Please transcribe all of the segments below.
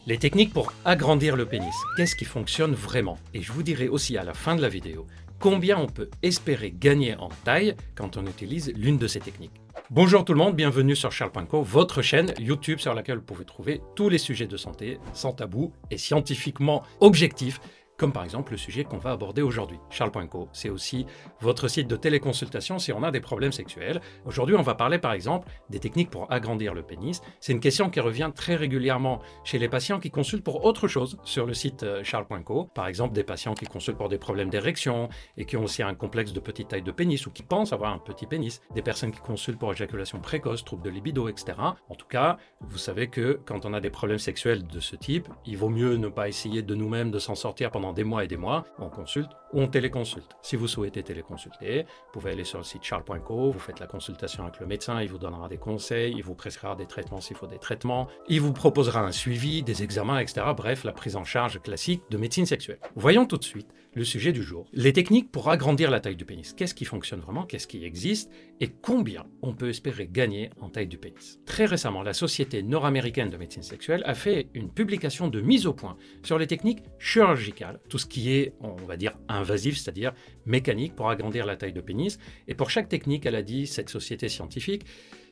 Les techniques pour agrandir le pénis, qu'est-ce qui fonctionne vraiment? Et je vous dirai aussi à la fin de la vidéo combien on peut espérer gagner en taille quand on utilise l'une de ces techniques. Bonjour tout le monde, bienvenue sur Charles.co, votre chaîne YouTube sur laquelle vous pouvez trouver tous les sujets de santé sans tabou et scientifiquement objectifs, comme par exemple le sujet qu'on va aborder aujourd'hui. Charles.co, c'est aussi votre site de téléconsultation si on a des problèmes sexuels. Aujourd'hui, on va parler par exemple des techniques pour agrandir le pénis. C'est une question qui revient très régulièrement chez les patients qui consultent pour autre chose sur le site Charles.co. Par exemple, des patients qui consultent pour des problèmes d'érection et qui ont aussi un complexe de petite taille de pénis ou qui pensent avoir un petit pénis. Des personnes qui consultent pour éjaculation précoce, troubles de libido, etc. En tout cas, vous savez que quand on a des problèmes sexuels de ce type, il vaut mieux ne pas essayer de nous-mêmes de s'en sortir pendant des mois et des mois, on consulte ou on téléconsulte. Si vous souhaitez téléconsulter, vous pouvez aller sur le site Charles.co, vous faites la consultation avec le médecin, il vous donnera des conseils, il vous prescrira des traitements s'il faut des traitements, il vous proposera un suivi, des examens, etc. Bref, la prise en charge classique de médecine sexuelle. Voyons tout de suite le sujet du jour. Les techniques pour agrandir la taille du pénis. Qu'est-ce qui fonctionne vraiment? Qu'est-ce qui existe? Et combien on peut espérer gagner en taille du pénis? Très récemment, la Société nord-américaine de médecine sexuelle a fait une publication de mise au point sur les techniques chirurgicales, tout ce qui est, on va dire, invasif, c'est-à-dire mécanique pour agrandir la taille de pénis. Et pour chaque technique, elle a dit, cette société scientifique,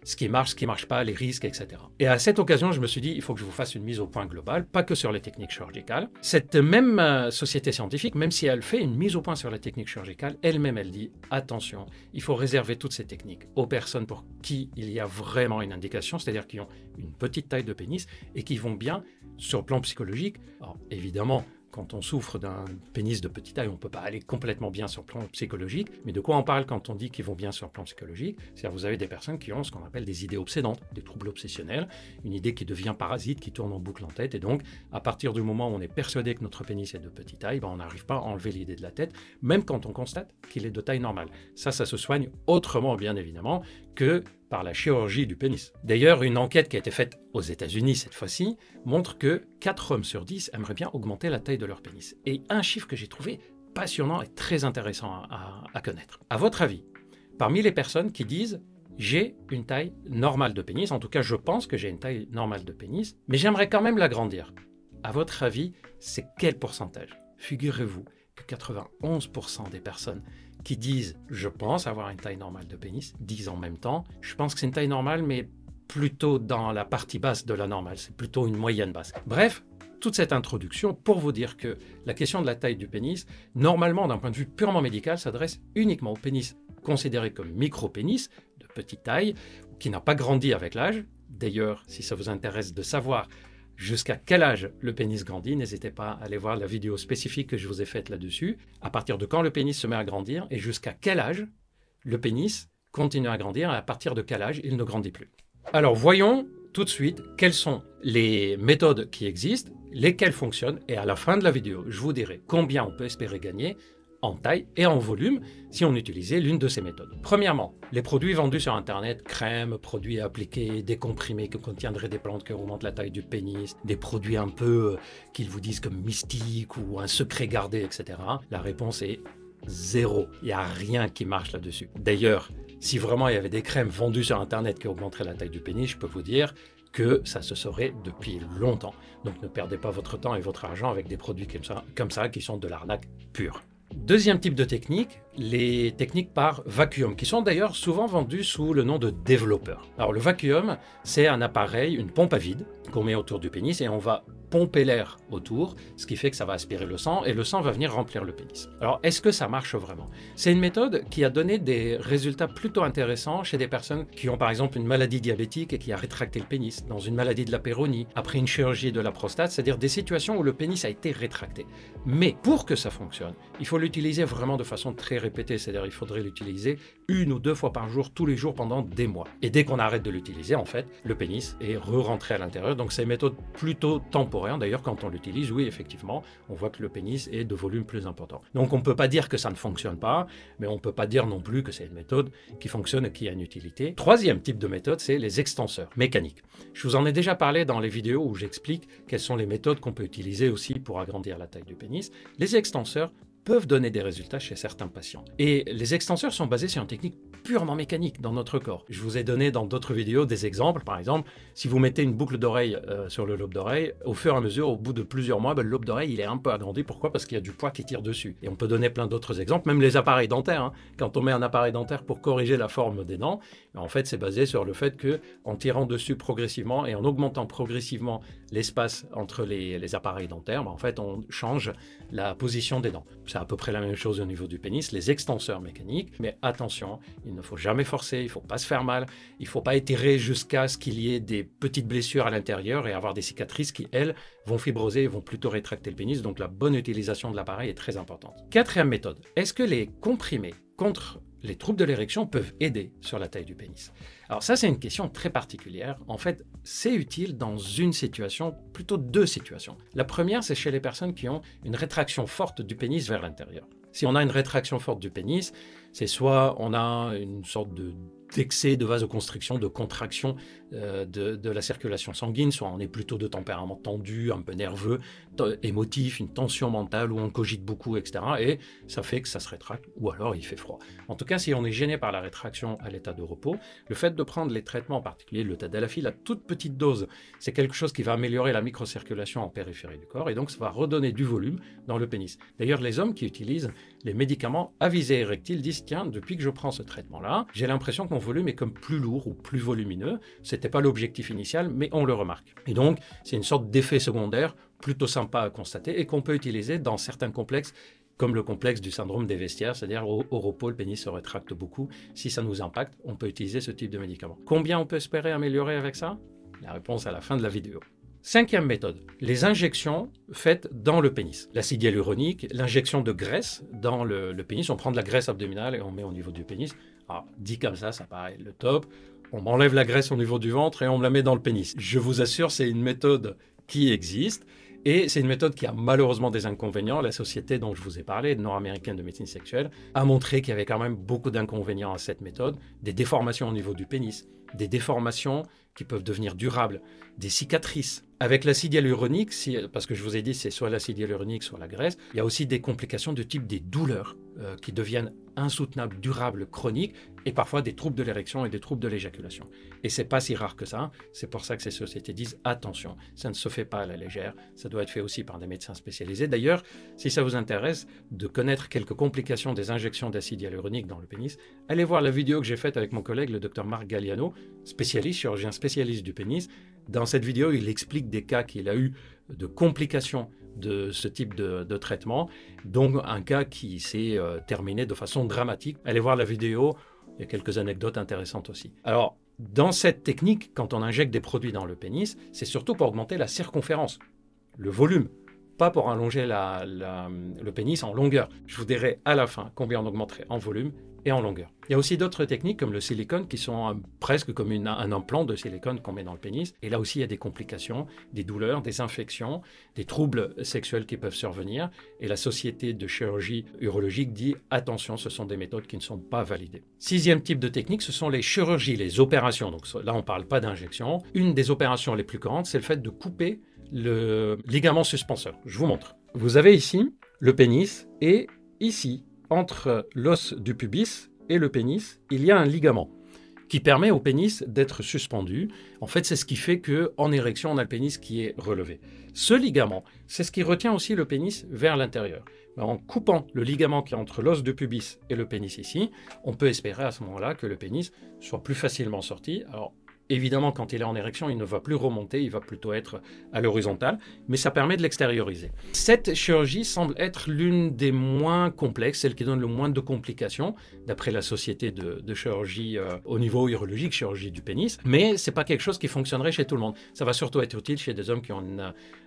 ce qui marche pas, les risques, etc. Et à cette occasion, je me suis dit, il faut que je vous fasse une mise au point globale, pas que sur les techniques chirurgicales. Cette même société scientifique, même si elle fait une mise au point sur les techniques chirurgicales, elle-même, elle dit, attention, il faut réserver toutes ces techniques aux personnes pour qui il y a vraiment une indication, c'est-à-dire qui ont une petite taille de pénis et qui vont bien sur le plan psychologique. Alors, évidemment, quand on souffre d'un pénis de petite taille, on ne peut pas aller complètement bien sur le plan psychologique. Mais de quoi on parle quand on dit qu'ils vont bien sur le plan psychologique? C'est-à-dire vous avez des personnes qui ont ce qu'on appelle des idées obsédantes, des troubles obsessionnels, une idée qui devient parasite, qui tourne en boucle en tête. Et donc, à partir du moment où on est persuadé que notre pénis est de petite taille, on n'arrive pas à enlever l'idée de la tête, même quand on constate qu'il est de taille normale. Ça se soigne autrement, bien évidemment, que par la chirurgie du pénis. D'ailleurs, une enquête qui a été faite aux États-Unis cette fois-ci montre que 4 hommes sur 10 aimeraient bien augmenter la taille de leur pénis. Et un chiffre que j'ai trouvé passionnant et très intéressant à connaître. À votre avis, parmi les personnes qui disent « j'ai une taille normale de pénis », en tout cas je pense que j'ai une taille normale de pénis, mais j'aimerais quand même l'agrandir. À votre avis, c'est quel pourcentage? Figurez-vous que 91% des personnes qui disent « je pense avoir une taille normale de pénis » disent en même temps « je pense que c'est une taille normale mais plutôt dans la partie basse de la normale, c'est plutôt une moyenne basse ». Bref, toute cette introduction pour vous dire que la question de la taille du pénis, normalement d'un point de vue purement médical, s'adresse uniquement au pénis considéré comme micro-pénis, de petite taille, qui n'a pas grandi avec l'âge. D'ailleurs, si ça vous intéresse de savoir jusqu'à quel âge le pénis grandit, n'hésitez pas à aller voir la vidéo spécifique que je vous ai faite là-dessus. À partir de quand le pénis se met à grandir et jusqu'à quel âge le pénis continue à grandir et à partir de quel âge il ne grandit plus. Alors voyons tout de suite quelles sont les méthodes qui existent, lesquelles fonctionnent et à la fin de la vidéo, je vous dirai combien on peut espérer gagner en taille et en volume si on utilisait l'une de ces méthodes. Premièrement, les produits vendus sur Internet, crèmes, produits appliqués, des comprimés qui contiendraient des plantes qui augmentent la taille du pénis, des produits un peu qu'ils vous disent comme mystiques ou un secret gardé, etc. La réponse est zéro. Il n'y a rien qui marche là-dessus. D'ailleurs, si vraiment il y avait des crèmes vendues sur Internet qui augmenteraient la taille du pénis, je peux vous dire que ça se saurait depuis longtemps. Donc ne perdez pas votre temps et votre argent avec des produits comme ça qui sont de l'arnaque pure. Deuxième type de technique, les techniques par vacuum, qui sont d'ailleurs souvent vendues sous le nom de développeur. Alors le vacuum, c'est un appareil, une pompe à vide qu'on met autour du pénis et on va pomper l'air autour, ce qui fait que ça va aspirer le sang et le sang va venir remplir le pénis. Alors est-ce que ça marche vraiment? C'est une méthode qui a donné des résultats plutôt intéressants chez des personnes qui ont par exemple une maladie diabétique et qui a rétracté le pénis, dans une maladie de la péronie, après une chirurgie de la prostate, c'est-à-dire des situations où le pénis a été rétracté. Mais pour que ça fonctionne, il faut l'utiliser vraiment de façon très répétée, c'est-à-dire il faudrait l'utiliser 1 ou 2 fois par jour, tous les jours pendant des mois. Et dès qu'on arrête de l'utiliser, en fait, le pénis est re-rentré à l'intérieur, donc c'est une méthode plutôt temporaire. D'ailleurs, quand on l'utilise, oui, effectivement, on voit que le pénis est de volume plus important. Donc on ne peut pas dire que ça ne fonctionne pas, mais on ne peut pas dire non plus que c'est une méthode qui fonctionne et qui a une utilité. Troisième type de méthode, c'est les extenseurs mécaniques. Je vous en ai déjà parlé dans les vidéos où j'explique quelles sont les méthodes qu'on peut utiliser aussi pour agrandir la taille du pénis. Les extenseurs peuvent donner des résultats chez certains patients. Et les extenseurs sont basés sur une technique purement mécanique dans notre corps. Je vous ai donné dans d'autres vidéos des exemples. Par exemple, si vous mettez une boucle d'oreille sur le lobe d'oreille, au fur et à mesure, au bout de plusieurs mois, le lobe d'oreille il est un peu agrandi. Pourquoi? Parce qu'il y a du poids qui tire dessus. Et on peut donner plein d'autres exemples, même les appareils dentaires. Hein. Quand on met un appareil dentaire pour corriger la forme des dents, en fait, c'est basé sur le fait qu'en tirant dessus progressivement et en augmentant progressivement l'espace entre les appareils dentaires, en fait, on change la position des dents. C'est à peu près la même chose au niveau du pénis, les extenseurs mécaniques. Mais attention, il ne faut jamais forcer, il ne faut pas se faire mal, il ne faut pas étirer jusqu'à ce qu'il y ait des petites blessures à l'intérieur et avoir des cicatrices qui, elles, vont fibroser et vont plutôt rétracter le pénis. Donc la bonne utilisation de l'appareil est très importante. Quatrième méthode, est-ce que les comprimés contre les troubles de l'érection peuvent aider sur la taille du pénis? Alors ça, c'est une question très particulière. En fait, c'est utile dans une situation, plutôt deux situations. La première, c'est chez les personnes qui ont une rétraction forte du pénis vers l'intérieur. Si on a une rétraction forte du pénis, c'est soit on a une sorte d'excès de vasoconstriction, de contraction de la circulation sanguine, soit on est plutôt de tempérament tendu, un peu nerveux, émotif, une tension mentale où on cogite beaucoup, etc. Et ça fait que ça se rétracte, ou alors il fait froid. En tout cas, si on est gêné par la rétraction à l'état de repos, le fait de prendre les traitements, en particulier le tadalafil à toute petite dose, c'est quelque chose qui va améliorer la microcirculation en périphérie du corps, et donc ça va redonner du volume dans le pénis. D'ailleurs, les hommes qui utilisent les médicaments à visée érectile disent, tiens, depuis que je prends ce traitement-là, j'ai l'impression que mon volume est comme plus lourd ou plus volumineux. C'était pas l'objectif initial, mais on le remarque. Et donc, c'est une sorte d'effet secondaire plutôt sympa à constater et qu'on peut utiliser dans certains complexes, comme le complexe du syndrome des vestiaires, c'est-à-dire au repos, le pénis se rétracte beaucoup. Si ça nous impacte, on peut utiliser ce type de médicament. Combien on peut espérer améliorer avec ça? La réponse à la fin de la vidéo. Cinquième méthode, les injections faites dans le pénis. L'acide hyaluronique, l'injection de graisse dans le pénis. On prend de la graisse abdominale et on met au niveau du pénis. Alors, dit comme ça paraît le top. On m'enlève la graisse au niveau du ventre et on me la met dans le pénis. Je vous assure, c'est une méthode qui existe. Et c'est une méthode qui a malheureusement des inconvénients. La société dont je vous ai parlé, nord-américaine de médecine sexuelle, a montré qu'il y avait quand même beaucoup d'inconvénients à cette méthode. Des déformations au niveau du pénis, des déformations qui peuvent devenir durables, des cicatrices. Avec l'acide hyaluronique, parce que je vous ai dit c'est soit l'acide hyaluronique, soit la graisse, il y a aussi des complications de type des douleurs qui deviennent insoutenables, durables, chroniques, et parfois des troubles de l'érection et des troubles de l'éjaculation. Et c'est pas si rare que ça, c'est pour ça que ces sociétés disent attention, ça ne se fait pas à la légère, ça doit être fait aussi par des médecins spécialisés. D'ailleurs, si ça vous intéresse de connaître quelques complications des injections d'acide hyaluronique dans le pénis, allez voir la vidéo que j'ai faite avec mon collègue, le docteur Marc Galliano, spécialiste, chirurgien spécialiste du pénis. Dans cette vidéo, il explique des cas qu'il a eu de complications de ce type de traitement, donc un cas qui s'est terminé de façon dramatique. Allez voir la vidéo, il y a quelques anecdotes intéressantes aussi. Alors, dans cette technique, quand on injecte des produits dans le pénis, c'est surtout pour augmenter la circonférence, le volume, pas pour allonger le pénis en longueur. Je vous dirai à la fin combien on augmenterait en volume et en longueur. Il y a aussi d'autres techniques comme le silicone qui sont presque comme un implant de silicone qu'on met dans le pénis. Et là aussi, il y a des complications, des douleurs, des infections, des troubles sexuels qui peuvent survenir. Et la Société de chirurgie urologique dit attention, ce sont des méthodes qui ne sont pas validées. Sixième type de technique, ce sont les chirurgies, les opérations. Donc là, on ne parle pas d'injection. Une des opérations les plus courantes, c'est le fait de couper le ligament suspenseur. Je vous montre. Vous avez ici le pénis et ici, entre l'os du pubis et le pénis, il y a un ligament qui permet au pénis d'être suspendu. En fait, c'est ce qui fait qu'en érection, on a le pénis qui est relevé. Ce ligament, c'est ce qui retient aussi le pénis vers l'intérieur. En coupant le ligament qui est entre l'os du pubis et le pénis ici, on peut espérer à ce moment-là que le pénis soit plus facilement sorti. Alors, évidemment, quand il est en érection, il ne va plus remonter, il va plutôt être à l'horizontale, mais ça permet de l'extérioriser. Cette chirurgie semble être l'une des moins complexes, celle qui donne le moins de complications, d'après la Société de chirurgie au niveau urologique, chirurgie du pénis, mais c'est pas quelque chose qui fonctionnerait chez tout le monde. Ça va surtout être utile chez des hommes qui ont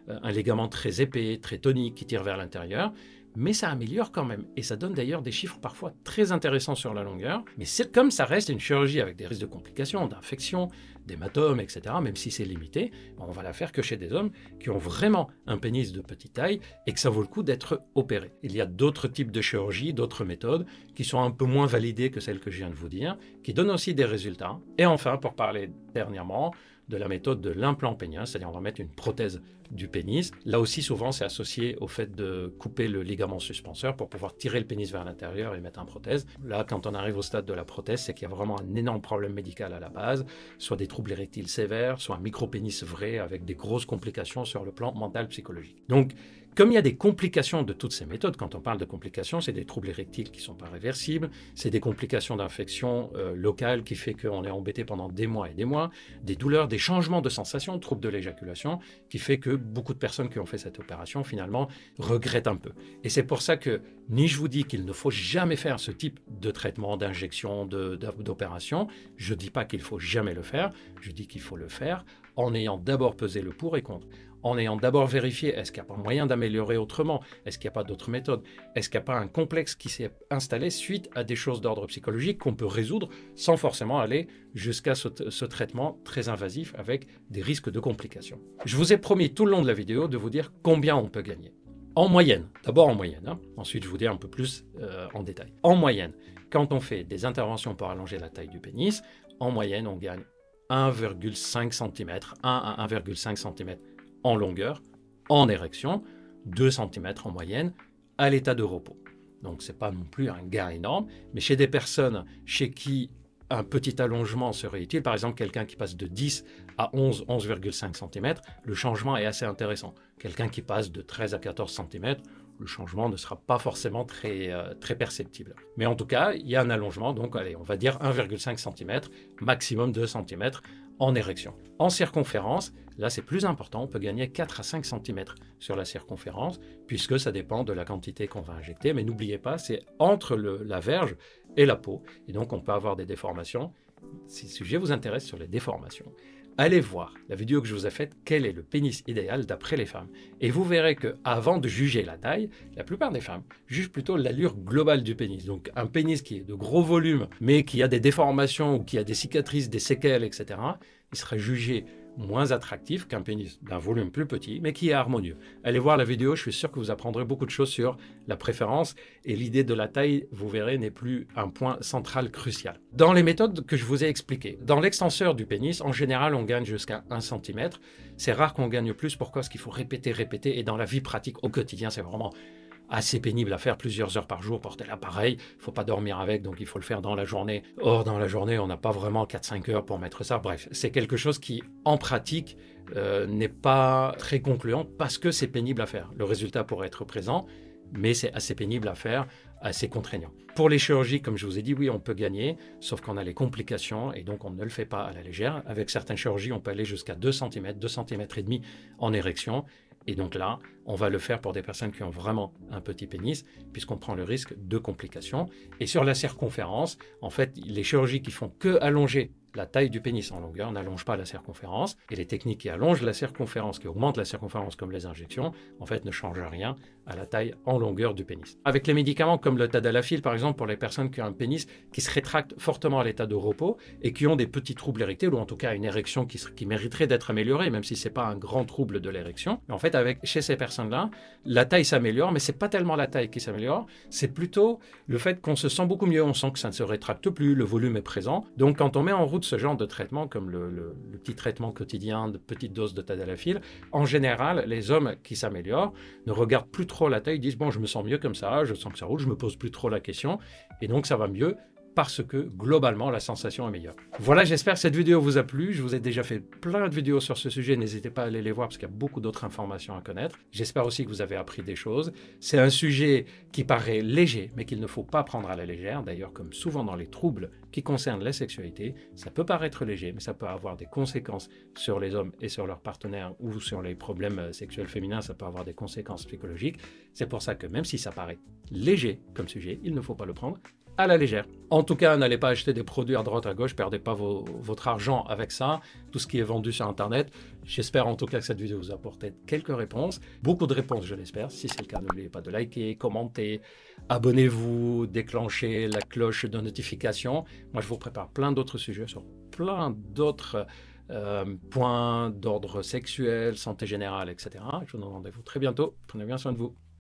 un ligament très épais, très tonique, qui tire vers l'intérieur. Mais ça améliore quand même. Et ça donne d'ailleurs des chiffres parfois très intéressants sur la longueur. Mais comme ça reste une chirurgie avec des risques de complications, d'infections, d'hématomes, etc., même si c'est limité, on va la faire que chez des hommes qui ont vraiment un pénis de petite taille et que ça vaut le coup d'être opéré. Il y a d'autres types de chirurgie, d'autres méthodes qui sont un peu moins validées que celles que je viens de vous dire, qui donnent aussi des résultats. Et enfin, pour parler dernièrement de la méthode de l'implant pénien, c'est-à-dire on va mettre une prothèse du pénis. Là aussi, souvent, c'est associé au fait de couper le ligament suspenseur pour pouvoir tirer le pénis vers l'intérieur et mettre un prothèse. Là, quand on arrive au stade de la prothèse, c'est qu'il y a vraiment un énorme problème médical à la base, soit des troubles érectiles sévères, soit un micro-pénis vrai avec des grosses complications sur le plan mental, psychologique. Donc, comme il y a des complications de toutes ces méthodes, quand on parle de complications, c'est des troubles érectiles qui ne sont pas réversibles, c'est des complications d'infection locale qui fait qu'on est embêté pendant des mois et des mois, des douleurs, des changements de sensations, troubles de l'éjaculation, qui fait que beaucoup de personnes qui ont fait cette opération, finalement, regrettent un peu. Et c'est pour ça que ni je vous dis qu'il ne faut jamais faire ce type de traitement, d'injection, d'opération, je ne dis pas qu'il ne faut jamais le faire, je dis qu'il faut le faire en ayant d'abord pesé le pour et contre, en ayant d'abord vérifié est-ce qu'il n'y a pas moyen d'améliorer autrement, est-ce qu'il n'y a pas d'autres méthodes, est-ce qu'il n'y a pas un complexe qui s'est installé suite à des choses d'ordre psychologique qu'on peut résoudre sans forcément aller jusqu'à ce traitement très invasif avec des risques de complications. Je vous ai promis tout le long de la vidéo de vous dire combien on peut gagner. En moyenne, d'abord en moyenne, ensuite je vous dis un peu plus en détail. En moyenne, quand on fait des interventions pour allonger la taille du pénis, en moyenne on gagne 1,5 cm, 1 à 1,5 cm en longueur, en érection, 2 cm en moyenne, à l'état de repos. Donc ce n'est pas non plus un gain énorme, mais chez des personnes chez qui un petit allongement serait utile, par exemple quelqu'un qui passe de 10 à 11, 11,5 cm, le changement est assez intéressant. Quelqu'un qui passe de 13 à 14 cm, le changement ne sera pas forcément très perceptible. Mais en tout cas, il y a un allongement, donc allez, on va dire 1,5 cm, maximum 2 cm en érection. En circonférence, là c'est plus important, on peut gagner 4 à 5 cm sur la circonférence, puisque ça dépend de la quantité qu'on va injecter, mais n'oubliez pas, c'est entre la verge et la peau, et donc on peut avoir des déformations. Si le sujet vous intéresse sur les déformations, allez voir la vidéo que je vous ai faite, quel est le pénis idéal d'après les femmes. Et vous verrez qu'avant de juger la taille, la plupart des femmes jugent plutôt l'allure globale du pénis. Donc un pénis qui est de gros volume, mais qui a des déformations ou qui a des cicatrices, des séquelles, etc., il sera jugé moins attractif qu'un pénis d'un volume plus petit, mais qui est harmonieux. Allez voir la vidéo, je suis sûr que vous apprendrez beaucoup de choses sur la préférence, et l'idée de la taille, vous verrez, n'est plus un point central crucial. Dans les méthodes que je vous ai expliquées, dans l'extenseur du pénis, en général, on gagne jusqu'à 1 cm. C'est rare qu'on gagne plus. Pourquoi? Parce qu'il faut répéter, et dans la vie pratique, au quotidien, c'est vraiment assez pénible à faire plusieurs heures par jour, porter l'appareil, il ne faut pas dormir avec, donc il faut le faire dans la journée. Or, dans la journée, on n'a pas vraiment 4-5 heures pour mettre ça. Bref, c'est quelque chose qui, en pratique, n'est pas très concluant parce que c'est pénible à faire. Le résultat pourrait être présent, mais c'est assez pénible à faire, assez contraignant. Pour les chirurgies, comme je vous ai dit, oui, on peut gagner, sauf qu'on a les complications et donc on ne le fait pas à la légère. Avec certaines chirurgies, on peut aller jusqu'à 2 cm, 2 cm et demi en érection. Et donc là, on va le faire pour des personnes qui ont vraiment un petit pénis, puisqu'on prend le risque de complications. Et sur la circonférence, en fait, les chirurgies qui font que allonger la taille du pénis en longueur n'allongent pas la circonférence. Et les techniques qui allongent la circonférence, qui augmentent la circonférence comme les injections, en fait, ne changent rien à la taille en longueur du pénis. Avec les médicaments comme le tadalafil, par exemple, pour les personnes qui ont un pénis qui se rétracte fortement à l'état de repos et qui ont des petits troubles érectiles, ou en tout cas une érection qui mériterait d'être améliorée, même si ce n'est pas un grand trouble de l'érection. En fait, chez ces personnes-là, la taille s'améliore, mais ce n'est pas tellement la taille qui s'améliore, c'est plutôt le fait qu'on se sent beaucoup mieux, on sent que ça ne se rétracte plus, le volume est présent. Donc quand on met en route ce genre de traitement, comme le petit traitement quotidien de petite dose de tadalafil, en général, les hommes qui s'améliorent ne regardent plus trop la taille, ils disent « bon, je me sens mieux comme ça, je sens que ça roule, je me pose plus trop la question » et donc ça va mieux parce que globalement la sensation est meilleure. Voilà, j'espère que cette vidéo vous a plu. Je vous ai déjà fait plein de vidéos sur ce sujet, n'hésitez pas à aller les voir parce qu'il y a beaucoup d'autres informations à connaître. J'espère aussi que vous avez appris des choses. C'est un sujet qui paraît léger, mais qu'il ne faut pas prendre à la légère. D'ailleurs, comme souvent dans les troubles qui concernent la sexualité, ça peut paraître léger, mais ça peut avoir des conséquences sur les hommes et sur leurs partenaires ou sur les problèmes sexuels féminins, ça peut avoir des conséquences psychologiques. C'est pour ça que même si ça paraît léger comme sujet, il ne faut pas le prendre à la légère. En tout cas, n'allez pas acheter des produits à droite à gauche, perdez pas votre argent avec ça, tout ce qui est vendu sur Internet. J'espère en tout cas que cette vidéo vous a apporté quelques réponses, beaucoup de réponses je l'espère. Si c'est le cas, n'oubliez pas de liker, commenter, abonnez-vous, déclenchez la cloche de notification. Moi je vous prépare plein d'autres sujets sur plein d'autres points d'ordre sexuel, santé générale, etc. Je vous donne rendez-vous très bientôt, prenez bien soin de vous.